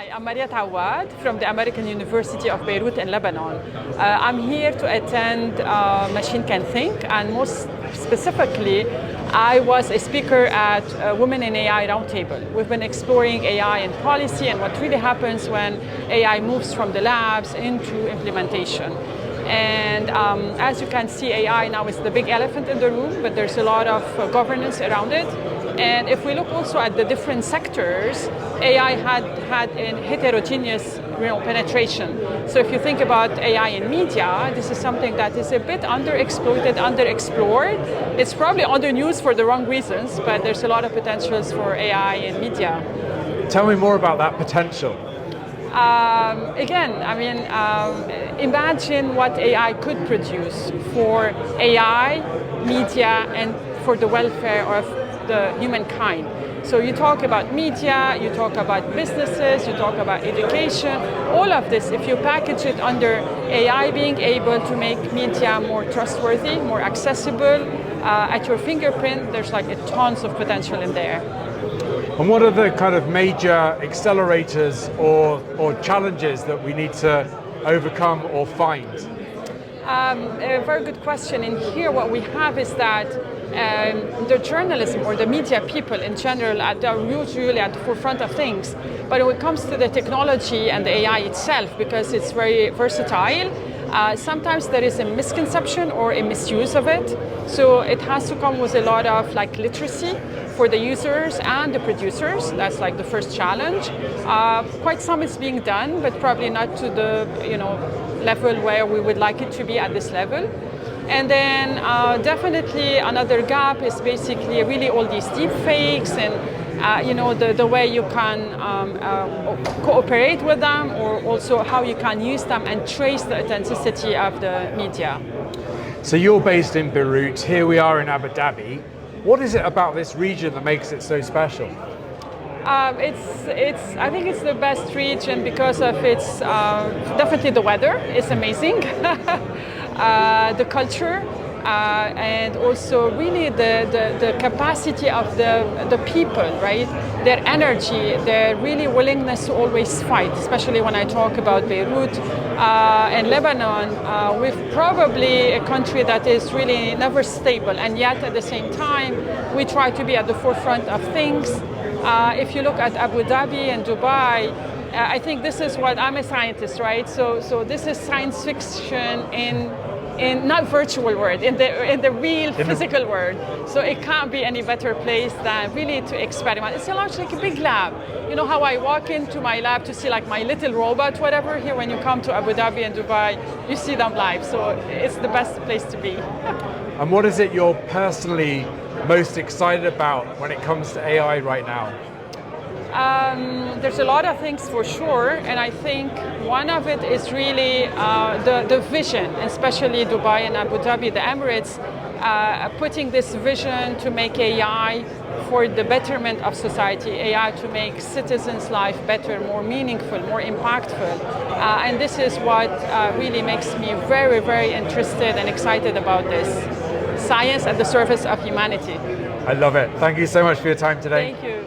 Hi, I'm Mariette Awad from the American University of Beirut in Lebanon. I'm here to attend Machine Can Think, and most specifically, I was a speaker at Women in AI Roundtable. We've been exploring AI and policy and what really happens when AI moves from the labs into implementation. And as you can see, AI now is the big elephant in the room, but there's a lot of governance around it. And if we look also at the different sectors, AI had a heterogeneous penetration. So if you think about AI in media, this is something that is a bit underexploited, underexplored. It's probably under news for the wrong reasons, but there's a lot of potentials for AI in media. Tell me more about that potential. Imagine what AI could produce for AI, media, and for the welfare of the humankind. So you talk about media, you talk about businesses, you talk about education, all of this, if you package it under AI being able to make media more trustworthy, more accessible, at your fingerprint, there's like tons of potential in there. And what are the kind of major accelerators or challenges that we need to overcome or find? A very good question. In here, what we have is that the journalism or the media people in general are usually at the forefront of things. But when it comes to the technology and the AI itself, because it's very versatile, sometimes there is a misconception or a misuse of it. So it has to come with a lot of literacy for the users and the producers. That's like the first challenge. Quite some is being done, but probably not to the level where we would like it to be at this level. And then definitely another gap is basically really all these deep fakes and the way you can cooperate with them, or also how you can use them and trace the authenticity of the media. So you're based in Beirut, here we are in Abu Dhabi. What is it about this region that makes it so special? I think it's the best region because of its, definitely the weather is amazing, the culture, and also really the capacity of the people, right? Their energy, their really willingness to always fight, especially when I talk about Beirut and Lebanon. We're probably a country that is really never stable, and yet at the same time, we try to be at the forefront of things. If you look at Abu Dhabi and Dubai, I think this is what, I'm a scientist, right? So this is science fiction in not virtual world, in the real physical world. So it can't be any better place than really to experiment. It's like a big lab. You know how I walk into my lab to see my little robot, whatever. Here when you come to Abu Dhabi and Dubai, you see them live. So it's the best place to be. And what is it you're personally most excited about when it comes to AI right now? There's a lot of things for sure, and I think one of it is really the vision, especially Dubai and Abu Dhabi, the Emirates, putting this vision to make AI for the betterment of society, AI to make citizens' life better, more meaningful, more impactful. And this is what really makes me very, very interested and excited about this. Science at the service of humanity. I love it. Thank you so much for your time today. Thank you.